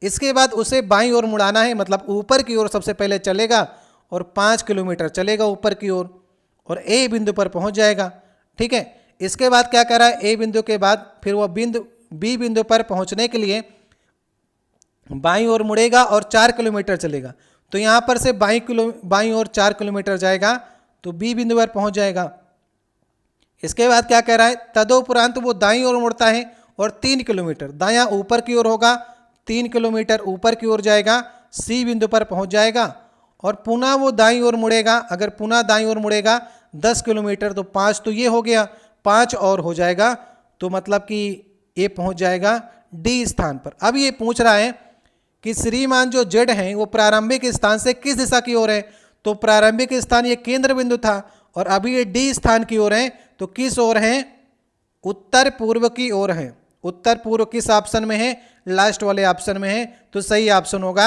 इसके बाद उसे बाईं ओर मुड़ाना है, मतलब ऊपर की ओर सबसे पहले चलेगा और 5 किलोमीटर चलेगा ऊपर की ओर और ए बिंदु पर पहुंच जाएगा। ठीक है, इसके बाद क्या कर रहा है, ए बिंदु के बाद फिर वो बी बिंदु पर पहुंचने के लिए बाईं ओर मुड़ेगा और 4 किलोमीटर चलेगा। तो यहाँ पर से बाईं ओर 4 किलोमीटर जाएगा तो बी बिंदु पर पहुंच जाएगा। इसके बाद क्या कह रहा है, तदोपरांत वो दाईं ओर मुड़ता है और 3 किलोमीटर दायां ऊपर की ओर होगा, 3 किलोमीटर ऊपर की ओर जाएगा, सी बिंदु पर पहुंच जाएगा और पुनः वो दाईं ओर मुड़ेगा। अगर पुनः दाईं ओर मुड़ेगा 10 किलोमीटर, तो 5 तो ये हो गया, 5 और हो जाएगा, तो मतलब कि ये पहुंच जाएगा डी स्थान पर। अब ये पूछ रहा है कि श्रीमान जो जेड हैं वो प्रारंभिक स्थान से किस दिशा की ओर है। तो प्रारंभिक स्थान ये केंद्र बिंदु था और अभी ये डी स्थान की ओर है, तो किस ओर है, उत्तर पूर्व की ओर है। उत्तर पूर्व किस ऑप्शन में है, लास्ट वाले ऑप्शन में है, तो सही ऑप्शन होगा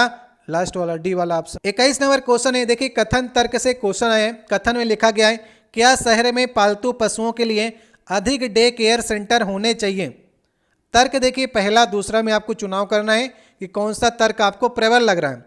लास्ट वाला डी वाला ऑप्शन। 21 नंबर क्वेश्चन है, देखिए कथन तर्क से क्वेश्चन है। कथन में लिखा गया है, क्या शहर में पालतू पशुओं के लिए अधिक डे केयर सेंटर होने चाहिए। तर्क देखिए पहला दूसरा में आपको चुनाव करना है कि कौन सा तर्क आपको प्रबल लग रहा है।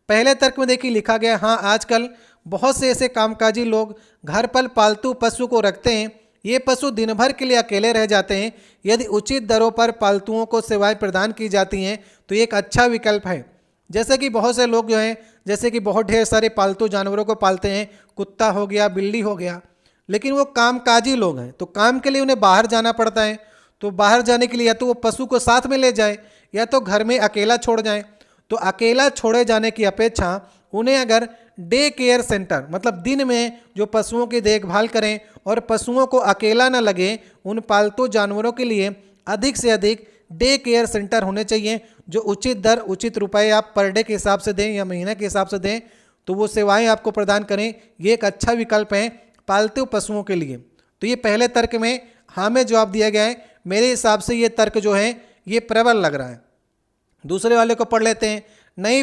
पहले तर्क में देखिए लिखा गया, हाँ आजकल बहुत से ऐसे कामकाजी लोग घर पर पालतू पशु को रखते हैं, ये पशु दिन भर के लिए अकेले रह जाते हैं। यदि उचित दरों पर पालतुओं को सेवाएं प्रदान की जाती हैं तो ये एक अच्छा विकल्प है। जैसे कि बहुत से लोग जो हैं, जैसे कि बहुत ढेर सारे पालतू जानवरों को पालते हैं, कुत्ता हो गया, बिल्ली हो गया, लेकिन वो कामकाजी लोग हैं, तो काम के लिए उन्हें बाहर जाना पड़ता है। तो बाहर जाने के लिए या तो वो पशु को साथ में ले जाए या तो घर में अकेला छोड़ जाए। तो अकेला छोड़े जाने की अपेक्षा उन्हें अगर डे केयर सेंटर, मतलब दिन में जो पशुओं की देखभाल करें और पशुओं को अकेला न लगे, उन पालतू जानवरों के लिए अधिक से अधिक डे केयर सेंटर होने चाहिए, जो उचित दर उचित रुपए आप पर डे के हिसाब से दें या महीने के हिसाब से दें, तो वो सेवाएं आपको प्रदान करें। ये एक अच्छा विकल्प है पालतू पशुओं के लिए। तो ये पहले तर्क में हाँ में जवाब दिया गया है। मेरे हिसाब से ये तर्क जो है ये प्रबल लग रहा है। दूसरे वाले को पढ़ लेते हैं, नई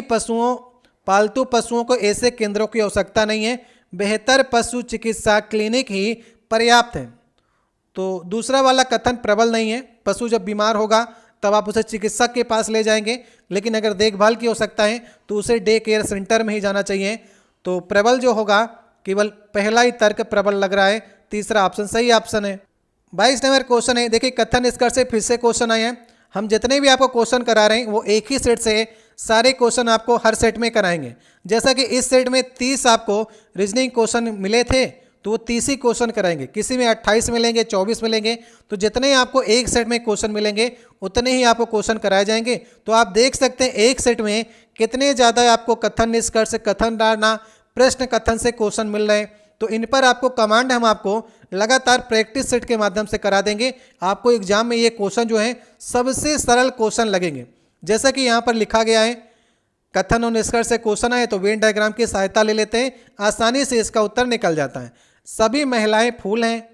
पालतू पशुओं को ऐसे केंद्रों की आवश्यकता नहीं है, बेहतर पशु चिकित्सा क्लिनिक ही पर्याप्त है। तो दूसरा वाला कथन प्रबल नहीं है। पशु जब बीमार होगा तब आप उसे चिकित्सक के पास ले जाएंगे, लेकिन अगर देखभाल की आवश्यकता है तो उसे डे केयर सेंटर में ही जाना चाहिए। तो प्रबल जो होगा केवल पहला ही तर्क प्रबल लग रहा है, तीसरा ऑप्शन सही ऑप्शन है। 22 नंबर क्वेश्चन है, देखिए कथन निष्कर्ष से फिर से क्वेश्चन आए हैं। हम जितने भी आपको क्वेश्चन करा रहे हैं वो एक ही सेट से सारे क्वेश्चन आपको हर सेट में कराएंगे। जैसा कि इस सेट में 30 आपको रीजनिंग क्वेश्चन मिले थे, तो वो 30 ही क्वेश्चन कराएंगे। किसी में 28 मिलेंगे, 24 मिलेंगे, तो जितने आपको एक सेट में क्वेश्चन मिलेंगे उतने ही आपको क्वेश्चन कराए जाएंगे। तो आप देख सकते हैं एक सेट में कितने ज़्यादा आपको कथन निष्कर्ष, कथन धारणा, प्रश्न कथन से क्वेश्चन मिल रहे हैं। तो इन पर आपको कमांड हम आपको लगातार प्रैक्टिस सेट के माध्यम से करा देंगे। आपको एग्जाम में ये क्वेश्चन जो है सबसे सरल क्वेश्चन लगेंगे। जैसा कि यहाँ पर लिखा गया है, कथन और निष्कर्ष से क्वेश्चन आए तो वेन डायग्राम की सहायता ले लेते हैं, आसानी से इसका उत्तर निकल जाता है। सभी महिलाएं फूल हैं,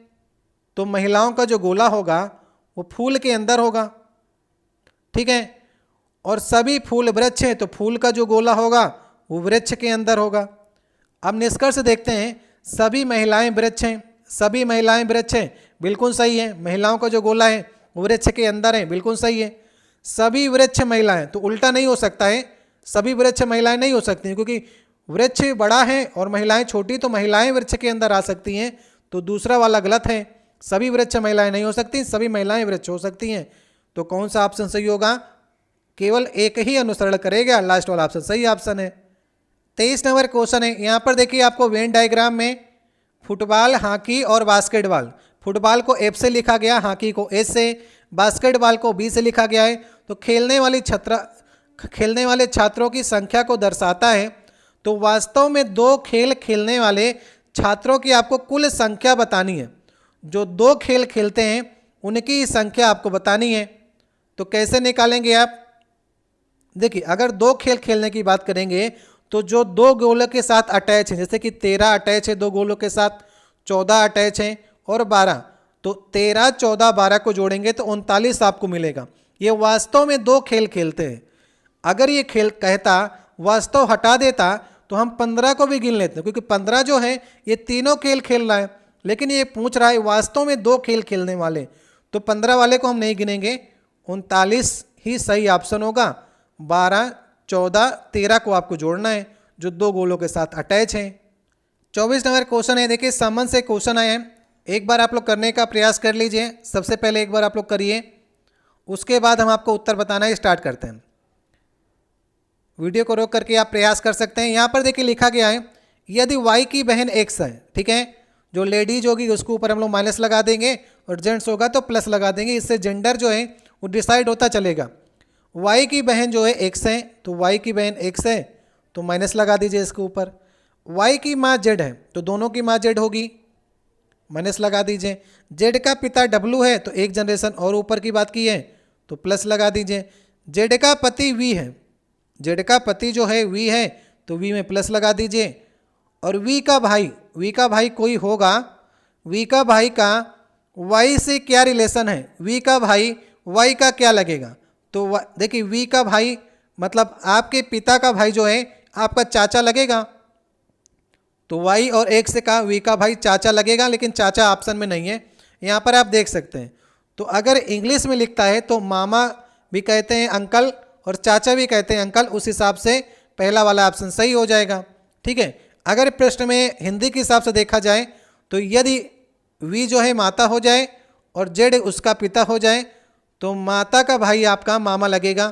तो महिलाओं का जो गोला होगा वो फूल के अंदर होगा, ठीक है। और सभी फूल वृक्ष हैं, तो फूल का जो गोला होगा वो वृक्ष के अंदर होगा। अब निष्कर्ष देखते हैं, सभी महिलाएं वृक्ष हैं, सभी महिलाएं वृक्ष हैं, बिल्कुल सही है। महिलाओं का जो गोला है वो वृक्ष के अंदर है, बिल्कुल सही है। सभी वृक्ष महिलाएं, तो उल्टा नहीं हो सकता है, सभी वृक्ष महिलाएं नहीं हो सकती हैं, क्योंकि वृक्ष बड़ा है और महिलाएं छोटी, तो महिलाएं वृक्ष के अंदर आ सकती हैं। तो दूसरा वाला गलत है, सभी वृक्ष महिलाएं नहीं हो सकती, सभी महिलाएं वृक्ष हो सकती हैं। तो कौन सा ऑप्शन सही होगा, केवल एक ही अनुसरण करेगा, लास्ट वाला ऑप्शन सही ऑप्शन है। 23 नंबर क्वेश्चन है, यहाँ पर देखिए आपको वेन डायग्राम में फुटबॉल, हॉकी और बास्केटबॉल, फुटबॉल को एफ से लिखा गया, हॉकी को एस से, बास्केटबॉल को बी से लिखा गया है। तो खेलने वाले छात्रों की संख्या को दर्शाता है। तो वास्तव में 2 खेल खेलने वाले छात्रों की आपको कुल संख्या बतानी है। जो 2 खेल खेलते हैं उनकी संख्या आपको बतानी है। तो कैसे निकालेंगे आप? देखिए, अगर 2 खेल खेलने की बात करेंगे तो जो 2 गोलों के साथ अटैच हैं, जैसे कि 13 अटैच है 2 गोलों के साथ, 14 अटैच हैं और 12, तो 13, 14, 12 को जोड़ेंगे तो 39 आपको मिलेगा। ये वास्तव में 2 खेल खेलते हैं। अगर ये खेल कहता वास्तव हटा देता तो हम 15 को भी गिन लेते हैं, क्योंकि 15 जो है ये तीनों खेल खेल रहा है, लेकिन ये पूछ रहा है वास्तव में 2 खेल खेलने वाले, तो 15 वाले को हम नहीं गिनेंगे, 39 ही सही ऑप्शन होगा। 12, 14, 13 को आपको जोड़ना है जो 2 गोलों के साथ अटैच हैं। 24 नंबर क्वेश्चन है, देखिए समन से क्वेश्चन आए हैं, एक बार आप लोग करने का प्रयास कर लीजिए। सबसे पहले एक बार आप लोग करिए, उसके बाद हम आपको उत्तर बताना स्टार्ट करते हैं। वीडियो को रोक करके आप प्रयास कर सकते हैं। यहाँ पर देखिए लिखा गया है, यदि y की बहन x है, ठीक है, जो लेडीज होगी उसके ऊपर हम लोग माइनस लगा देंगे और जेंट्स होगा तो प्लस लगा देंगे, इससे जेंडर जो है वो डिसाइड होता चलेगा। y की बहन जो है x है, तो y की बहन x है तो माइनस लगा दीजिए इसके ऊपर। y की माँ z है तो दोनों की माँ z होगी, माइनस लगा दीजिए। z का पिता w है तो एक जनरेशन और ऊपर की बात की है तो प्लस लगा दीजिए। z का पति v है, z का पति जो है v है तो v में प्लस लगा दीजिए। और v का भाई कोई होगा, v का भाई का y से क्या रिलेशन है, v का भाई y का क्या लगेगा, तो देखिए v का भाई मतलब आपके पिता का भाई जो है आपका चाचा लगेगा, तो y और x से का v का भाई चाचा लगेगा, लेकिन चाचा ऑप्शन में नहीं है, यहाँ पर आप देख सकते हैं। तो अगर इंग्लिश में लिखता है तो मामा भी कहते हैं अंकल और चाचा भी कहते हैं अंकल, उस हिसाब से पहला वाला ऑप्शन सही हो जाएगा, ठीक है। अगर प्रश्न में हिंदी के हिसाब से देखा जाए तो यदि v जो है माता हो जाए और z उसका पिता हो जाए तो माता का भाई आपका मामा लगेगा,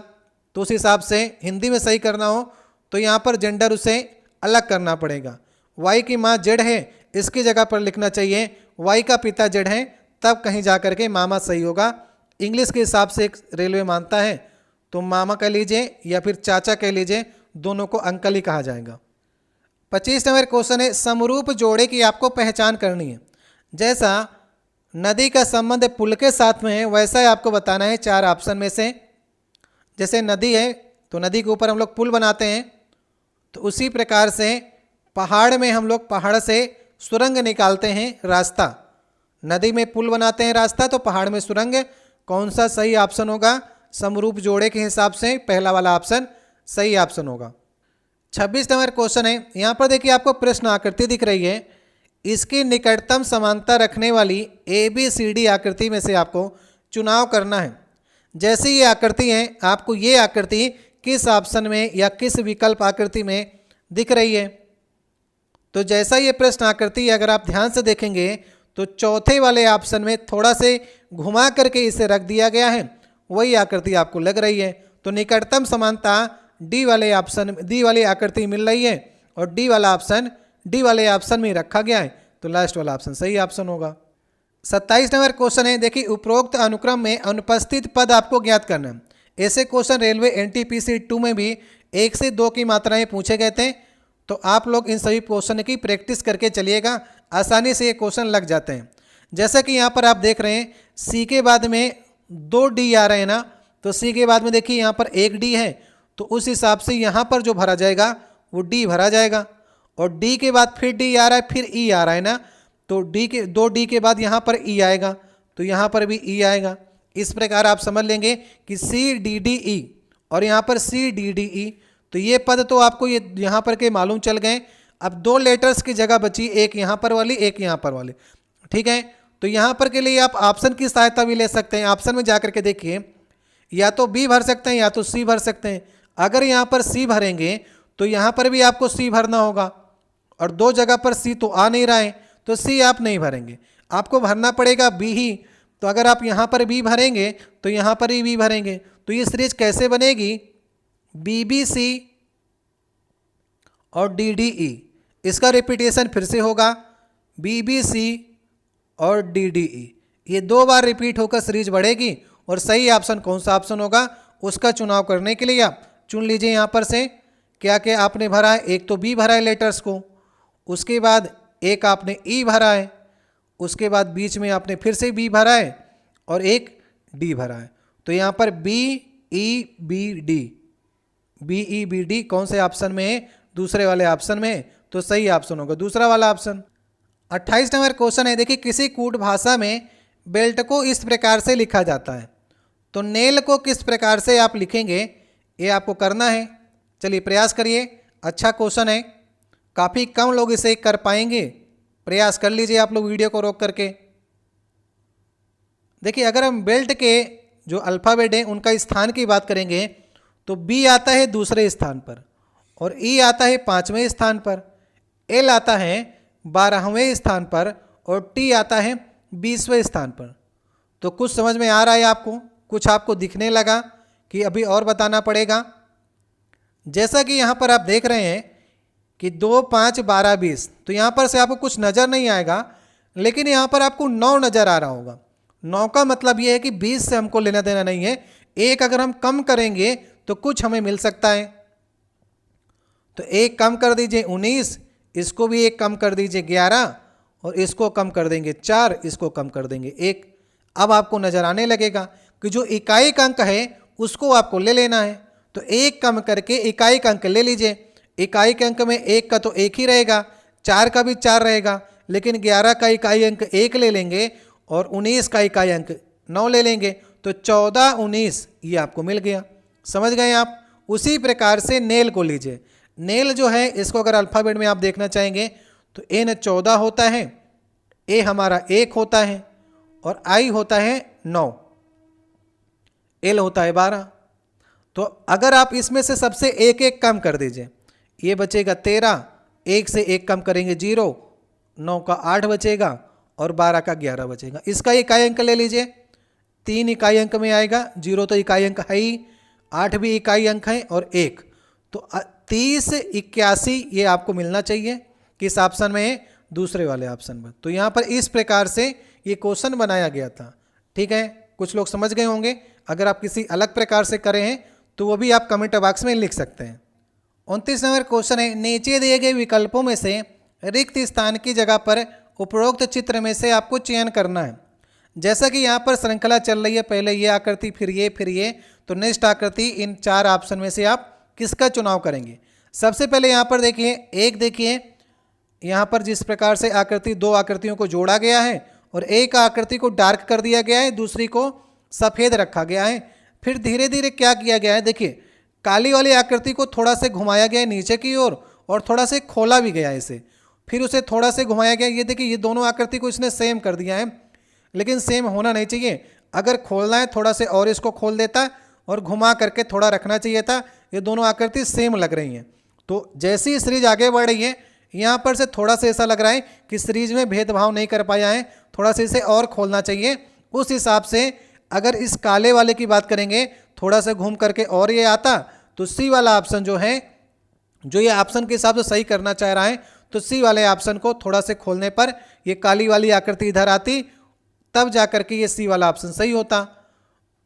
तो उस हिसाब से हिंदी में सही करना हो तो यहाँ पर जेंडर उसे अलग करना पड़ेगा। y की माँ z है, इसकी जगह पर लिखना चाहिए y का पिता z है, तब कहीं जा कर के मामा सही होगा। इंग्लिश के हिसाब से एक रेलवे मानता है तो मामा कह लीजिए या फिर चाचा कह लीजिए, दोनों को अंकल ही कहा जाएगा। 25 नंबर क्वेश्चन है, समरूप जोड़े की आपको पहचान करनी है। जैसा नदी का संबंध पुल के साथ में है वैसा ही आपको बताना है 4 ऑप्शन में से। जैसे नदी है तो नदी के ऊपर हम लोग पुल बनाते हैं, तो उसी प्रकार से पहाड़ में हम लोग पहाड़ से सुरंग निकालते हैं रास्ता। नदी में पुल बनाते हैं रास्ता, तो पहाड़ में सुरंग। कौन सा सही ऑप्शन होगा? समरूप जोड़े के हिसाब से पहला वाला ऑप्शन सही ऑप्शन होगा। 26 नंबर क्वेश्चन है, यहाँ पर देखिए आपको प्रश्न आकृति दिख रही है, इसकी निकटतम समानता रखने वाली ABCD आकृति में से आपको चुनाव करना है। जैसे ये आकृति है, आपको ये आकृति किस ऑप्शन में या किस विकल्प आकृति में दिख रही है? तो जैसा ये प्रश्न आकृति अगर आप ध्यान से देखेंगे तो चौथे वाले ऑप्शन में थोड़ा से घुमा करके इसे रख दिया गया है, वही आकृति आपको लग रही है। तो निकटतम समानता डी वाली आकृति मिल रही है और डी वाले ऑप्शन में रखा गया है, तो लास्ट वाला ऑप्शन सही ऑप्शन होगा। 27 नंबर क्वेश्चन है, देखिए उपरोक्त अनुक्रम में अनुपस्थित पद आपको ज्ञात करना है। ऐसे क्वेश्चन रेलवे NTPC 2 में भी 1 से 2 की मात्राएं पूछे गए थे, तो आप लोग इन सभी क्वेश्चन की प्रैक्टिस करके चलिएगा, आसानी से ये क्वेश्चन लग जाते हैं। जैसा कि यहाँ पर आप देख रहे हैं सी के बाद में 2 डी आ रहे हैं ना, तो सी के बाद में देखिए यहाँ पर 1 डी है, तो उस हिसाब से यहाँ पर जो भरा जाएगा वो डी भरा जाएगा। और डी के बाद फिर डी आ रहा है, फिर ई आ रहा है ना, तो डी के 2 डी के बाद यहाँ पर ई आएगा, तो यहाँ पर भी ई आएगा। इस प्रकार आप समझ लेंगे कि CDDE और यहाँ पर CDDE, तो ये पद तो आपको ये यहाँ पर के मालूम चल गए। अब 2 लेटर्स की जगह बची, एक यहाँ पर वाली एक यहाँ पर वाली, ठीक है। तो यहाँ पर के लिए आप ऑप्शन की सहायता भी ले सकते हैं। ऑप्शन में जा करके देखिए, या तो बी भर सकते हैं या तो सी भर सकते हैं। अगर यहाँ पर सी भरेंगे तो यहाँ पर भी आपको सी भरना होगा, और 2 जगह पर सी तो आ नहीं रहा है, तो सी आप नहीं भरेंगे, आपको भरना पड़ेगा बी ही। तो अगर आप यहाँ पर बी भरेंगे तो यहाँ पर ही बी भरेंगे, तो ये सीरीज कैसे बनेगी? BBC और DDE। इसका रिपीटेशन फिर से होगा, BBC और DDE, ये 2 बार रिपीट होकर सीरीज बढ़ेगी। और सही ऑप्शन कौन सा ऑप्शन होगा? उसका चुनाव करने के लिए आप चुन लीजिए यहाँ पर से क्या क्या आपने भरा है। एक तो बी भरा है लेटर्स को, उसके बाद एक आपने ई भरा है, उसके बाद बीच में आपने फिर से बी भरा है और एक डी भरा है। तो यहाँ पर B E B D, B E B D कौन से ऑप्शन में है? दूसरे वाले ऑप्शन में है। तो सही ऑप्शन होगा दूसरा वाला ऑप्शन। 28 नंबर क्वेश्चन है, देखिए किसी कूट भाषा में बेल्ट को इस प्रकार से लिखा जाता है, तो नेल को किस प्रकार से आप लिखेंगे ये आपको करना है। चलिए प्रयास करिए, अच्छा क्वेश्चन है, काफ़ी कम लोग इसे कर पाएंगे, प्रयास कर लीजिए आप लोग वीडियो को रोक करके। देखिए अगर हम बेल्ट के जो अल्फ़ाबेट हैं उनका स्थान की बात करेंगे तो बी आता है दूसरे स्थान पर और ई आता है 5वें स्थान पर, एल आता है 12वें स्थान पर और टी आता है 20वें स्थान पर। तो कुछ समझ में आ रहा है आपको? कुछ आपको दिखने लगा कि अभी और बताना पड़ेगा? जैसा कि यहाँ पर आप देख रहे हैं कि 2, 5, 12, 20, तो यहाँ पर से आपको कुछ नज़र नहीं आएगा, लेकिन यहाँ पर आपको 9 नज़र आ रहा होगा। 9 का मतलब ये है कि 20 से हमको लेना देना नहीं है, एक अगर हम कम करेंगे तो कुछ हमें मिल सकता है। तो एक कम कर दीजिए 19, इसको भी एक कम कर दीजिए 11 और इसको कम कर देंगे 4, इसको कम कर देंगे 1। अब आपको नज़र आने लगेगा कि जो इकाई का अंक है उसको आपको ले लेना है। तो एक कम करके इकाई का अंक ले लीजिए। इकाई के अंक में 1 का तो 1 ही रहेगा, 4 का भी 4 रहेगा, लेकिन 11 का इकाई अंक 1 ले लेंगे और 19 का इकाई अंक 9 ले लेंगे। तो 14, 19 ये आपको मिल गया। समझ गए आप? उसी प्रकार से नेल को लीजिए। नेल जो है इसको अगर अल्फ़ाबेट में आप देखना चाहेंगे तो एन 14 होता है, ए हमारा 1 होता है और आई होता है 9, एल होता है 12। तो अगर आप इसमें से सबसे एक एक कम कर दीजिए, ये बचेगा 13, 1 से 1 कम करेंगे 0, 9 का 8 बचेगा और 12 का 11 बचेगा। इसका इकाई अंक ले लीजिए, 3 इकाई अंक में आएगा, 0 तो इकाई अंक है ही, 8 भी इकाई अंक है और 1, तो 30, 81 ये आपको मिलना चाहिए। किस ऑप्शन में है? दूसरे वाले ऑप्शन में। तो यहाँ पर इस प्रकार से ये क्वेश्चन बनाया गया था। ठीक है, कुछ लोग समझ गए होंगे। अगर आप किसी अलग प्रकार से करें हैं तो वो भी आप कमेंट बॉक्स में लिख सकते हैं। 29 नंबर क्वेश्चन है, नीचे दिए गए विकल्पों में से रिक्त स्थान की जगह पर उपरोक्त चित्र में से आपको चयन करना है। जैसा कि यहाँ पर श्रृंखला चल रही है, पहले ये आकृति फिर ये, तो नेक्स्ट आकृति, इन 4 ऑप्शन में से आप किसका चुनाव करेंगे? सबसे पहले यहाँ पर देखिए, एक देखिए यहाँ पर जिस प्रकार से आकृति, 2 आकृतियों को जोड़ा गया है और एक आकृति को डार्क कर दिया गया है, दूसरी को सफ़ेद रखा गया है। फिर धीरे धीरे क्या किया गया है, देखिए काली वाली आकृति को थोड़ा से घुमाया गया है नीचे की ओर और थोड़ा से खोला भी गया है इसे, फिर उसे थोड़ा से घुमाया गया। ये देखिए ये दोनों आकृति को इसने सेम कर दिया है, लेकिन सेम होना नहीं चाहिए। अगर खोलना है थोड़ा से और इसको खोल देता और घुमा करके थोड़ा रखना चाहिए था। ये दोनों आकृति सेम लग रही हैं। तो जैसी सीरीज आगे बढ़ रही है, यहाँ पर से थोड़ा सा ऐसा लग रहा है कि सीरीज में भेदभाव नहीं कर पाया है, थोड़ा सा इसे और खोलना चाहिए। उस हिसाब से अगर इस काले वाले की बात करेंगे, थोड़ा सा घूम करके और ये आता, तो सी वाला ऑप्शन जो है, जो ये ऑप्शन के हिसाब से सही करना चाह रहा है, तो सी वाले ऑप्शन को थोड़ा से खोलने पर ये काली वाली आकृति इधर आती, तब जा करके ये सी वाला ऑप्शन सही होता।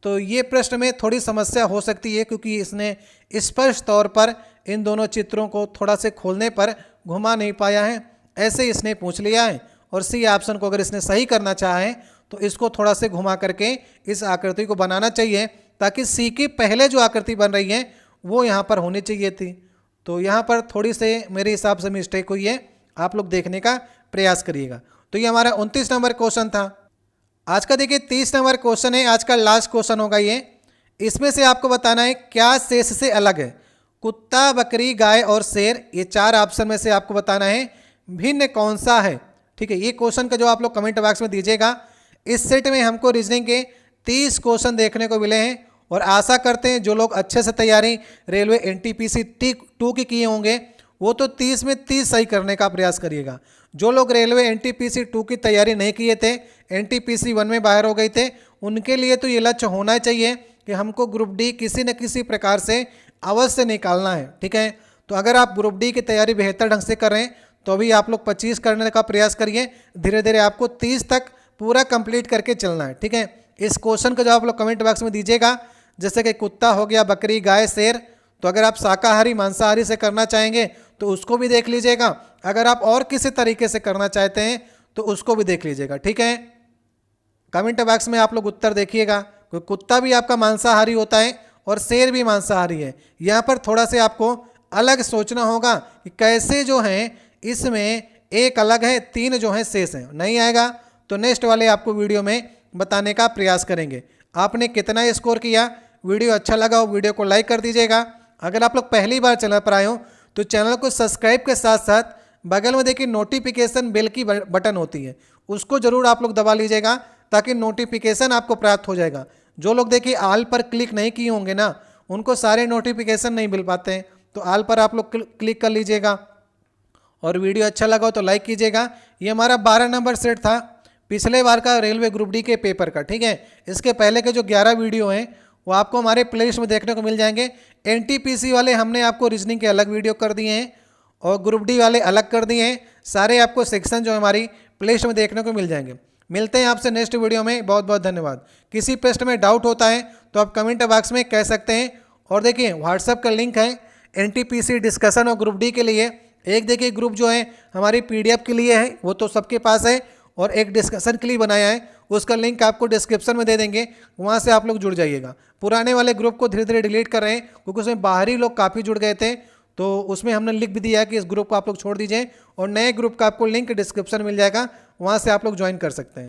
तो ये प्रश्न में थोड़ी समस्या हो सकती है, क्योंकि इसने स्पष्ट तौर पर इन दोनों चित्रों को थोड़ा से खोलने पर घुमा नहीं पाया है, ऐसे इसने पूछ लिया है। और सी ऑप्शन को अगर इसने सही करना चाहा है तो इसको थोड़ा से घुमा करके इस आकृति को बनाना चाहिए, ताकि सी की पहले जो आकृति बन रही है वो यहाँ पर होनी चाहिए थी। तो यहाँ पर थोड़ी से मेरे हिसाब से मिस्टेक हुई है, आप लोग देखने का प्रयास करिएगा। तो ये हमारा 29 नंबर क्वेश्चन था। आज का देखिए 30 नंबर क्वेश्चन है, आज का लास्ट क्वेश्चन होगा ये। इसमें से आपको बताना है क्या शेष से अलग है। कुत्ता, बकरी, गाय और शेर, ये 4 ऑप्शन में से आपको बताना है भिन्न कौन सा है। ठीक है, ये क्वेश्चन का जो आप लोग कमेंट बॉक्स में दीजिएगा। इस सेट में हमको रीजनिंग के 30 क्वेश्चन देखने को मिले हैं और आशा करते हैं जो लोग अच्छे से तैयारी रेलवे NTPC 2 की किए होंगे वो तो 30 में 30 सही करने का प्रयास करिएगा। जो लोग रेलवे NTPC 2 की तैयारी नहीं किए थे, NTPC 1 में बाहर हो गए थे, उनके लिए तो ये लक्ष्य होना चाहिए कि हमको ग्रुप डी किसी न किसी प्रकार से अवश्य निकालना है। ठीक है, तो अगर आप ग्रुप डी की तैयारी बेहतर ढंग से करें तो अभी आप लोग 25 करने का प्रयास करिए, धीरे धीरे आपको 30 तक पूरा कंप्लीट करके चलना है। ठीक है, इस क्वेश्चन का जवाब आप लोग कमेंट बॉक्स में दीजिएगा। जैसे कि कुत्ता हो गया, बकरी, गाय, शेर। तो अगर आप शाकाहारी मांसाहारी से करना चाहेंगे तो उसको भी देख लीजिएगा। अगर आप और किसी तरीके से करना चाहते हैं तो उसको भी देख लीजिएगा, ठीक है। कमेंट बॉक्स में आप लोग उत्तर देखिएगा। कुत्ता भी आपका मांसाहारी होता है और शेर भी मांसाहारी है। यहाँ पर थोड़ा से आपको अलग सोचना होगा कि कैसे जो है इसमें एक अलग है, 3 जो है शेष हैं। नहीं आएगा तो नेक्स्ट वाले आपको वीडियो में बताने का प्रयास करेंगे। आपने कितना स्कोर किया, वीडियो अच्छा लगा हो वीडियो को लाइक कर दीजिएगा। अगर आप लोग पहली बार चैनल पर आए हो तो चैनल को सब्सक्राइब के साथ साथ बगल में देखिए नोटिफिकेशन बेल की बटन होती है, उसको ज़रूर आप लोग दबा लीजिएगा ताकि नोटिफिकेशन आपको प्राप्त हो जाएगा। जो लोग देखिए आल पर क्लिक नहीं किए होंगे ना, उनको सारे नोटिफिकेशन नहीं मिल पाते हैं। तो आल पर आप लोग क्लिक कर लीजिएगा और वीडियो अच्छा लगा हो तो लाइक कीजिएगा। ये हमारा 12 नंबर सेट था पिछले बार का रेलवे ग्रुप डी के पेपर का, ठीक है। इसके पहले के जो 11 वीडियो हैं वो आपको हमारे प्लेलिस्ट में देखने को मिल जाएंगे। एनटीपीसी वाले हमने आपको रीजनिंग के अलग वीडियो कर दिए हैं और ग्रुप डी वाले अलग कर दिए हैं। सारे आपको सेक्शन जो हमारी प्लेलिस्ट में देखने को मिल जाएंगे। मिलते हैं आपसे नेक्स्ट वीडियो में। बहुत बहुत धन्यवाद। किसी प्रश्न में डाउट होता है तो आप कमेंट बॉक्स में कह सकते हैं। और देखिए व्हाट्सएप का लिंक है एनटीपीसी डिस्कशन और ग्रुप डी के लिए। एक देखिए ग्रुप जो है हमारी पीडीएफ के लिए है, वो तो सबके पास है, और एक डिस्कशन के लिए बनाया है, उसका लिंक आपको डिस्क्रिप्शन में दे देंगे, वहाँ से आप लोग जुड़ जाइएगा। पुराने वाले ग्रुप को धीरे धीरे डिलीट कर रहे हैं क्योंकि उसमें बाहरी लोग काफ़ी जुड़ गए थे, तो उसमें हमने लिख भी दिया है कि इस ग्रुप को आप लोग छोड़ दीजिए और नए ग्रुप का आपको लिंक डिस्क्रिप्शन मिल जाएगा, वहाँ से आप लोग ज्वाइन कर सकते हैं।